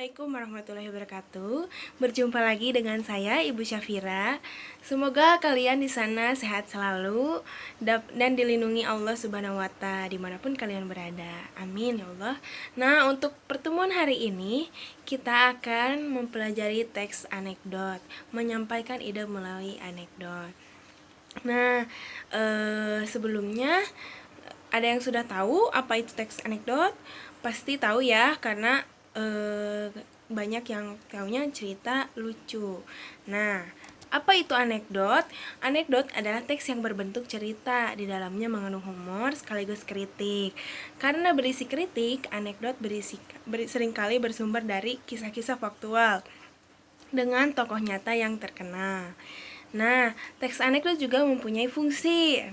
Assalamualaikum warahmatullahi wabarakatuh. Berjumpa lagi dengan saya Ibu Syafira. Semoga kalian di sana sehat selalu dan dilindungi Allah Subhanahu wa Ta'ala dimanapun kalian berada. Amin ya Allah. Nah, untuk pertemuan hari ini kita akan mempelajari teks anekdot, menyampaikan ide melalui anekdot. Nah, sebelumnya ada yang sudah tahu apa itu teks anekdot? Pasti tahu ya, karena banyak yang taunya cerita lucu. Nah, apa itu anekdot? Anekdot adalah teks yang berbentuk cerita, di dalamnya mengandung humor sekaligus kritik. Karena berisi kritik, anekdot seringkali bersumber dari kisah-kisah faktual dengan tokoh nyata yang terkenal. Nah, teks anekdot juga mempunyai fungsi.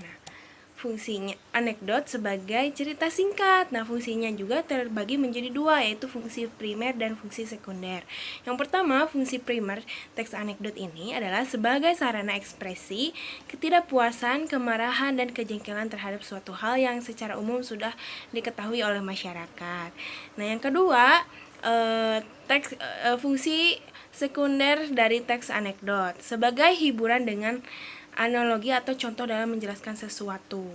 Fungsinya anekdot sebagai cerita singkat. Nah, fungsinya juga terbagi menjadi dua, yaitu fungsi primer dan fungsi sekunder. Yang pertama, fungsi primer teks anekdot ini adalah sebagai sarana ekspresi ketidakpuasan, kemarahan, dan kejengkelan terhadap suatu hal yang secara umum sudah diketahui oleh masyarakat. Nah, yang kedua, fungsi sekunder dari teks anekdot sebagai hiburan dengan analogi atau contoh dalam menjelaskan sesuatu.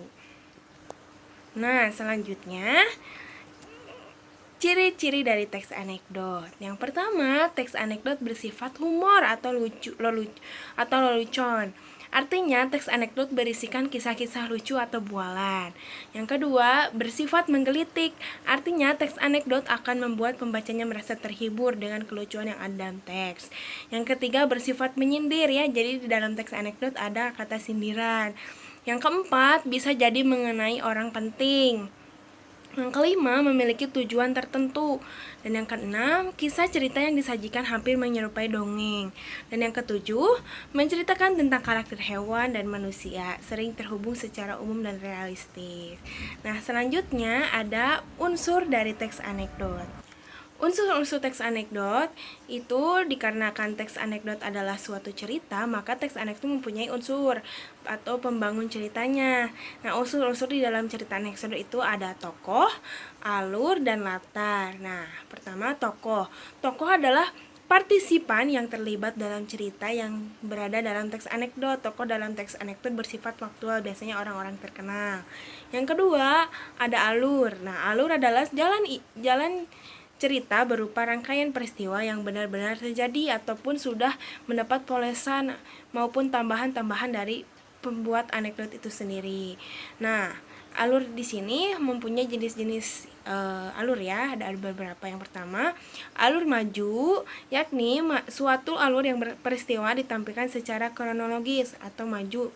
Nah, selanjutnya ciri-ciri dari teks anekdot. Yang pertama, teks anekdot bersifat humor atau lelucon. Artinya, teks anekdot berisikan kisah-kisah lucu atau bualan. Yang kedua, bersifat menggelitik. Artinya, teks anekdot akan membuat pembacanya merasa terhibur dengan kelucuan yang ada dalam teks. Yang ketiga, bersifat menyindir ya. Jadi di dalam teks anekdot ada kata sindiran. Yang keempat, bisa jadi mengenai orang penting. Yang kelima, memiliki tujuan tertentu. Dan yang keenam, kisah cerita yang disajikan hampir menyerupai dongeng. Dan yang ketujuh, menceritakan tentang karakter hewan dan manusia, sering terhubung secara umum dan realistis. Nah, selanjutnya ada unsur dari teks anekdot. Unsur-unsur teks anekdot itu dikarenakan teks anekdot adalah suatu cerita, maka teks anekdot mempunyai unsur atau pembangun ceritanya. Nah, unsur-unsur di dalam cerita anekdot itu ada tokoh, alur, dan latar. Nah, pertama tokoh. Tokoh adalah partisipan yang terlibat dalam cerita yang berada dalam teks anekdot. Tokoh dalam teks anekdot bersifat faktual, biasanya orang-orang terkenal. Yang kedua, ada alur. Nah, alur adalah jalan cerita berupa rangkaian peristiwa yang benar-benar terjadi ataupun sudah mendapat polesan maupun tambahan-tambahan dari pembuat anekdot itu sendiri. Nah, alur di sini mempunyai jenis-jenis alur ya, ada beberapa. Yang pertama, alur maju, yakni suatu alur yang peristiwa ditampilkan secara kronologis atau maju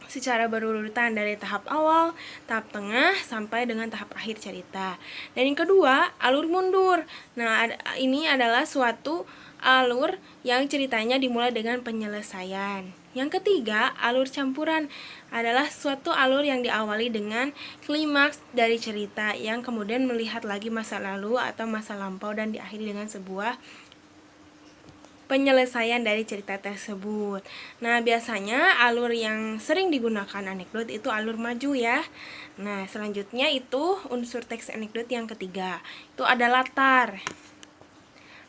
secara berurutan dari tahap awal, tahap tengah, sampai dengan tahap akhir cerita. Dan yang kedua, alur mundur. Nah, ini adalah suatu alur yang ceritanya dimulai dengan penyelesaian. Yang ketiga, alur campuran adalah suatu alur yang diawali dengan klimaks dari cerita yang kemudian melihat lagi masa lalu atau masa lampau dan diakhiri dengan sebuah penyelesaian dari cerita tersebut. Nah, biasanya alur yang sering digunakan anekdot itu alur maju ya. Nah, selanjutnya itu unsur teks anekdot yang ketiga. Itu ada latar.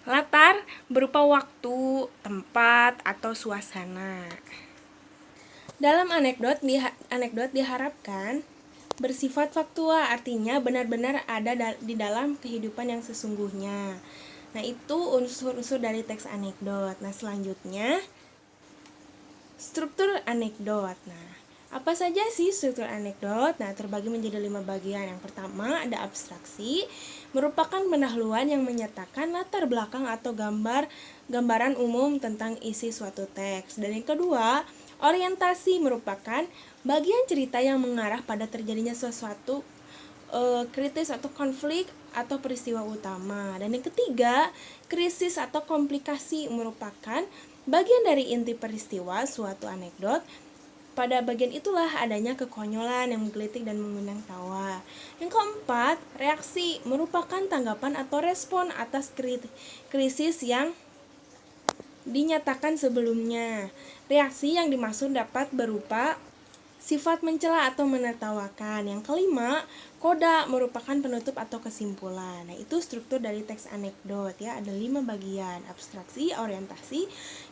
Latar berupa waktu, tempat, atau suasana. Dalam anekdot diharapkan bersifat faktual, artinya benar-benar ada di dalam kehidupan yang sesungguhnya. Nah, itu unsur-unsur dari teks anekdot. Nah, selanjutnya struktur anekdot. Nah, apa saja sih struktur anekdot? Nah, terbagi menjadi 5 bagian. Yang pertama ada abstraksi, merupakan pendahuluan yang menyatakan latar belakang atau gambaran umum tentang isi suatu teks. Dan yang kedua, orientasi, merupakan bagian cerita yang mengarah pada terjadinya sesuatu kritis atau konflik atau peristiwa utama. Dan yang ketiga, krisis atau komplikasi, merupakan bagian dari inti peristiwa suatu anekdot. Pada bagian itulah adanya kekonyolan yang menggelitik dan mengundang tawa. Yang keempat, reaksi, merupakan tanggapan atau respon atas krisis yang dinyatakan sebelumnya. Reaksi yang dimaksud dapat berupa sifat mencela atau menertawakan. Yang kelima, Koda merupakan penutup atau kesimpulan. Nah, itu struktur dari teks anekdot ya. Ada 5 bagian: abstraksi, orientasi,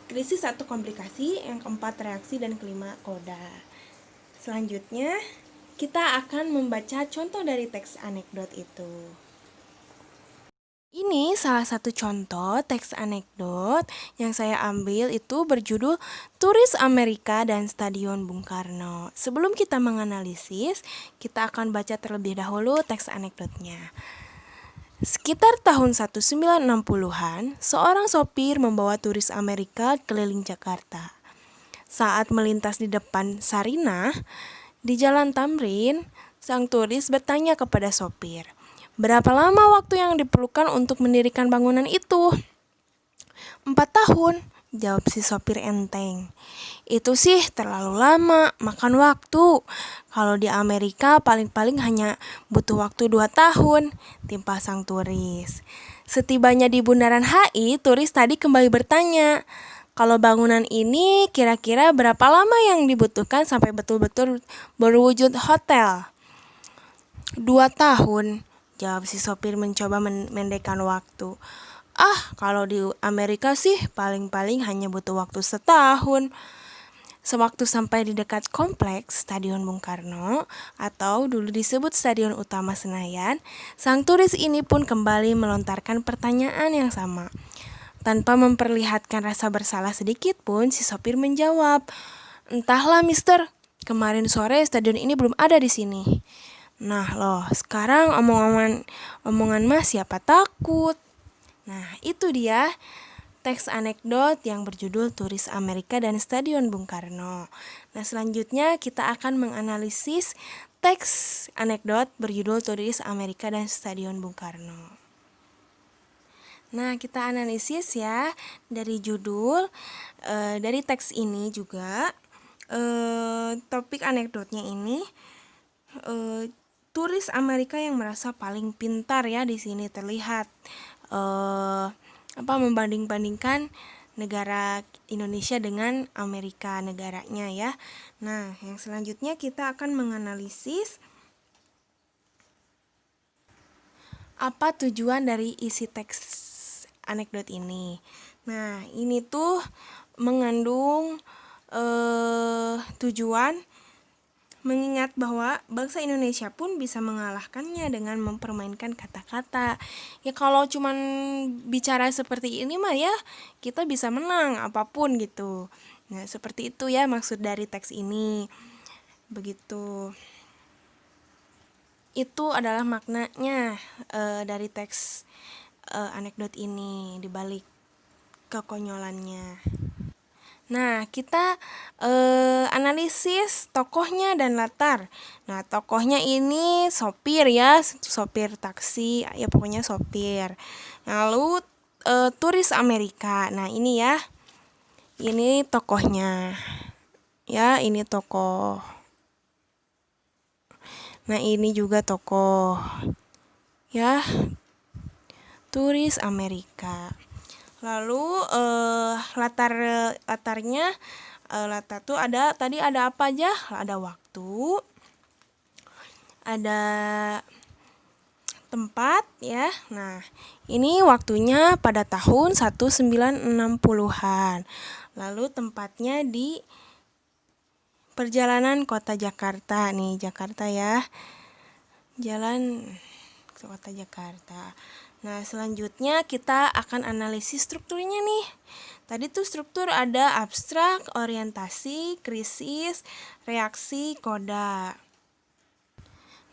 krisis atau komplikasi, yang keempat reaksi, dan kelima koda. Selanjutnya, kita akan membaca contoh dari teks anekdot itu. Ini salah satu contoh teks anekdot yang saya ambil, itu berjudul Turis Amerika dan Stadion Bung Karno. Sebelum kita menganalisis, kita akan baca terlebih dahulu teks anekdotnya. Sekitar tahun 1960-an, seorang sopir membawa turis Amerika keliling Jakarta. Saat melintas di depan Sarinah, di Jalan Tamrin, sang turis bertanya kepada sopir, "Berapa lama waktu yang diperlukan untuk mendirikan bangunan itu?" 4 tahun, jawab si sopir enteng. "Itu sih terlalu lama, makan waktu. Kalau di Amerika paling-paling hanya butuh waktu 2 tahun, timpal sang turis. Setibanya di Bundaran HI, turis tadi kembali bertanya, "Kalau bangunan ini kira-kira berapa lama yang dibutuhkan sampai betul-betul berwujud hotel?" 2 tahun, jawab si sopir mencoba mendekkan waktu. Kalau di Amerika sih paling-paling hanya butuh waktu setahun. Sewaktu sampai di dekat kompleks Stadion Bung Karno, atau dulu disebut Stadion Utama Senayan, sang turis ini pun kembali melontarkan pertanyaan yang sama. Tanpa memperlihatkan rasa bersalah sedikit pun, si sopir menjawab, "Entahlah, mister, kemarin sore stadion ini belum ada di sini." Nah loh, sekarang omongan mas siapa takut? Nah, itu dia teks anekdot yang berjudul Turis Amerika dan Stadion Bung Karno. Nah, selanjutnya kita akan menganalisis teks anekdot berjudul Turis Amerika dan Stadion Bung Karno. Nah, kita analisis ya dari judul, dari teks ini juga, topik anekdotnya ini, turis Amerika yang merasa paling pintar ya, di sini terlihat membanding-bandingkan negara Indonesia dengan Amerika negaranya ya. Nah, yang selanjutnya kita akan menganalisis apa tujuan dari isi teks anekdot ini. Nah, ini tuh mengandung tujuan mengingat bahwa bangsa Indonesia pun bisa mengalahkannya dengan mempermainkan kata-kata. Ya kalau cuman bicara seperti ini mah ya kita bisa menang apapun gitu. Nah, seperti itu ya maksud dari teks ini. Begitu. Itu adalah maknanya dari teks anekdot ini dibalik kekonyolannya. Nah, kita analisis tokohnya dan latar. Nah, tokohnya ini sopir ya, sopir taksi, ya pokoknya sopir. Lalu turis Amerika. Nah, ini ya. Ini tokohnya. Ya, ini tokoh. Nah, ini juga tokoh. Ya. Turis Amerika. Lalu latarnya latar tuh tadi ada apa aja? Ada waktu, ada tempat ya. Nah, ini waktunya pada tahun 1960-an. Lalu tempatnya di perjalanan kota Jakarta. Nih, Jakarta ya. Jalan ke kota Jakarta. Nah, selanjutnya kita akan analisis strukturnya nih. Tadi tuh struktur ada abstrak, orientasi, krisis, reaksi, koda.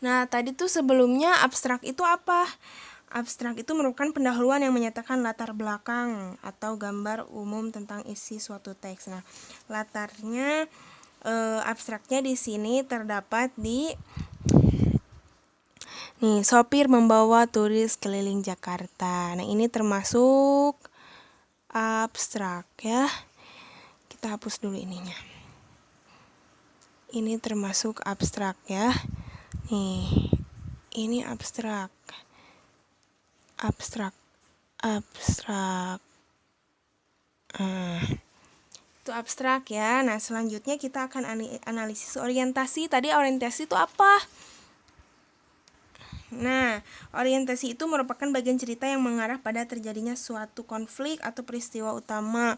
Nah, tadi tuh sebelumnya abstrak itu apa? Abstrak itu merupakan pendahuluan yang menyatakan latar belakang atau gambar umum tentang isi suatu teks. Nah, latarnya abstraknya di sini terdapat di nih, sopir membawa turis keliling Jakarta. Nah, ini termasuk abstrak ya. Kita hapus dulu ininya. Ini termasuk abstrak ya. Nih, ini abstrak. Abstrak. Itu abstrak ya. Nah, selanjutnya kita akan analisis orientasi. Tadi orientasi itu apa? Nah, orientasi itu merupakan bagian cerita yang mengarah pada terjadinya suatu konflik atau peristiwa utama.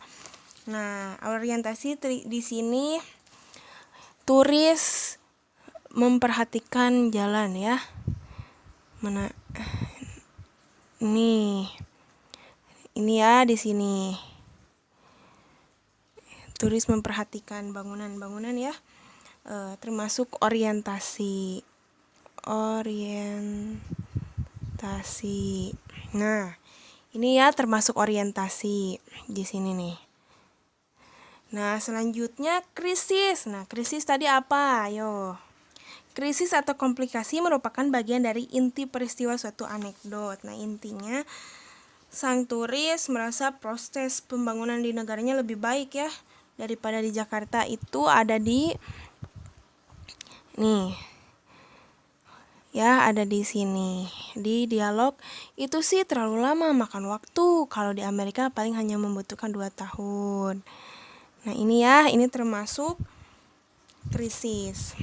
Nah, orientasi di sini turis memperhatikan jalan ya. Mana? Nih. Ini ya di sini. Turis memperhatikan bangunan-bangunan ya. Termasuk orientasi. Nah, ini ya termasuk orientasi di sini nih. Nah, selanjutnya krisis. Nah, krisis tadi apa? Ayo. Krisis atau komplikasi merupakan bagian dari inti peristiwa suatu anekdot. Nah, intinya sang turis merasa proses pembangunan di negaranya lebih baik ya daripada di Jakarta. Itu ada di nih. Ya, ada di sini. Di dialog, itu sih terlalu lama makan waktu. Kalau di Amerika paling hanya membutuhkan 2 tahun. Nah, ini ya, ini termasuk krisis.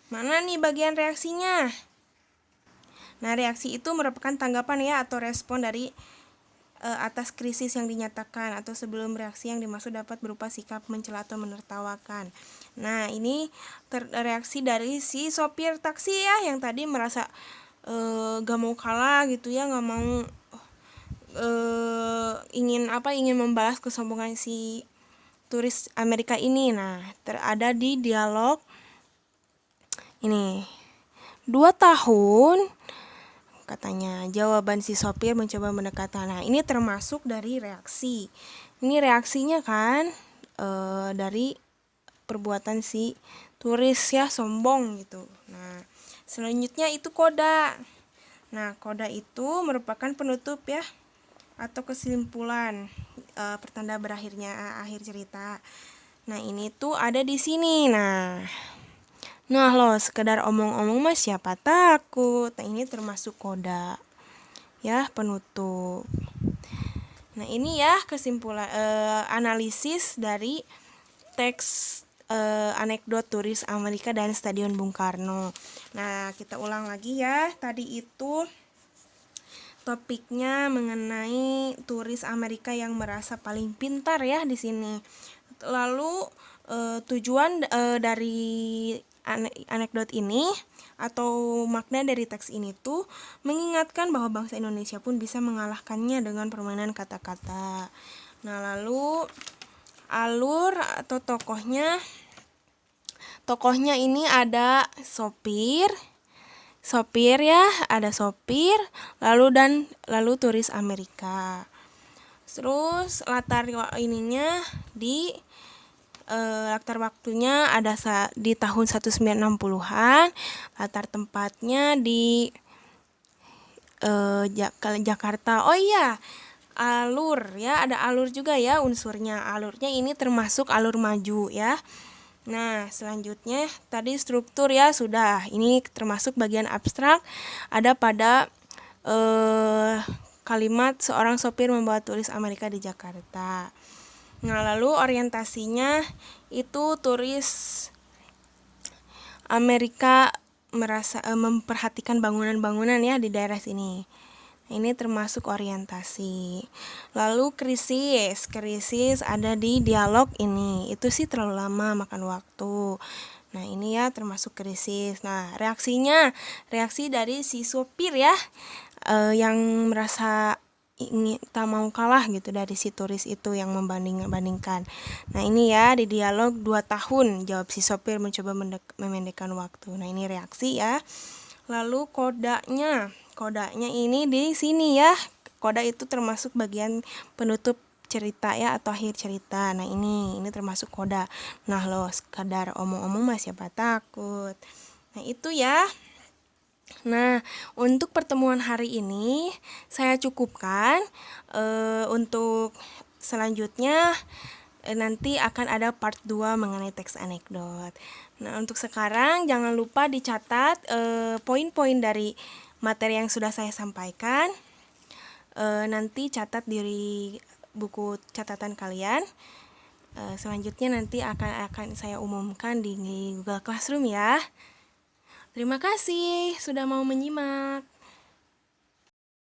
Mana nih bagian reaksinya? Nah, reaksi itu merupakan tanggapan ya atau respon dari atas krisis yang dinyatakan, atau sebelum reaksi yang dimaksud dapat berupa sikap mencela atau menertawakan. Nah, ini reaksi dari si sopir taksi ya yang tadi merasa gak mau kalah gitu ya, gak mau ingin membalas kesombongan si turis Amerika ini. Nah, ada di dialog ini 2 tahun katanya. Jawaban si sopir mencoba mendekatkan. Nah, ini termasuk dari reaksi. Ini reaksinya kan dari perbuatan si turis ya, sombong gitu. Nah, selanjutnya itu koda. Nah, koda itu merupakan penutup ya atau kesimpulan pertanda berakhirnya akhir cerita. Nah, ini tuh ada di sini. Nah loh, sekedar omong-omong mah siapa takut. Nah, ini termasuk koda ya, penutup. Nah, ini ya kesimpulan analisis dari teks anekdot turis Amerika dan Stadion Bung Karno. Nah, kita ulang lagi ya. Tadi itu topiknya mengenai turis Amerika yang merasa paling pintar ya di sini. Lalu tujuan dari anekdot ini atau makna dari teks ini tuh mengingatkan bahwa bangsa Indonesia pun bisa mengalahkannya dengan permainan kata-kata. Nah, lalu alur atau tokohnya ini ada sopir ya, ada sopir, lalu turis Amerika. Terus latar ininya di latar waktunya ada di tahun 1960-an, latar tempatnya di Jakarta. Oh iya, alur ya, ada alur juga ya unsurnya. Alurnya ini termasuk alur maju ya. Nah, selanjutnya tadi struktur ya sudah. Ini termasuk bagian abstrak, ada pada kalimat seorang sopir membawa turis Amerika di Jakarta. Nah, lalu orientasinya itu turis Amerika merasa memperhatikan bangunan-bangunan ya di daerah sini. Ini termasuk orientasi. Lalu krisis ada di dialog ini. Itu sih terlalu lama makan waktu. Nah, ini ya termasuk krisis. Nah, reaksi dari si sopir ya yang merasa tak mau kalah gitu dari si turis itu yang membandingkan. Nah, ini ya di dialog 2 tahun, jawab si sopir mencoba memendekkan waktu. Nah, ini reaksi ya. Lalu kodanya ini di sini ya. Koda itu termasuk bagian penutup cerita ya atau akhir cerita. Nah, ini termasuk koda. Nah, lo sekadar omong-omong mah siapa takut. Nah, itu ya. Nah, untuk pertemuan hari ini saya cukupkan. Untuk selanjutnya nanti akan ada part 2 mengenai teks anekdot. Nah, untuk sekarang jangan lupa dicatat poin-poin dari materi yang sudah saya sampaikan. Nanti catat di buku catatan kalian. Selanjutnya nanti akan saya umumkan di Google Classroom ya. Terima kasih sudah mau menyimak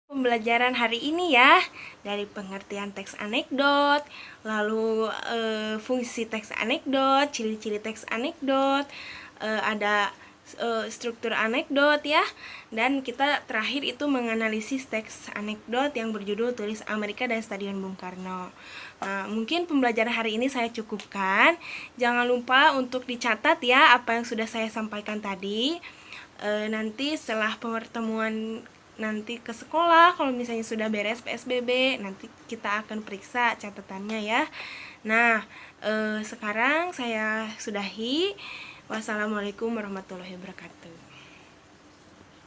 pembelajaran hari ini ya, dari pengertian teks anekdot, lalu fungsi teks anekdot, ciri-ciri teks anekdot, ada struktur anekdot ya, dan kita terakhir itu menganalisis teks anekdot yang berjudul Turis Amerika dan Stadion Bung Karno. Nah, mungkin pembelajaran hari ini saya cukupkan. Jangan lupa untuk dicatat ya apa yang sudah saya sampaikan tadi. Nanti setelah pertemuan nanti ke sekolah, kalau misalnya sudah beres PSBB, nanti kita akan periksa catatannya ya. Nah, sekarang saya sudahi. Wassalamualaikum warahmatullahi wabarakatuh.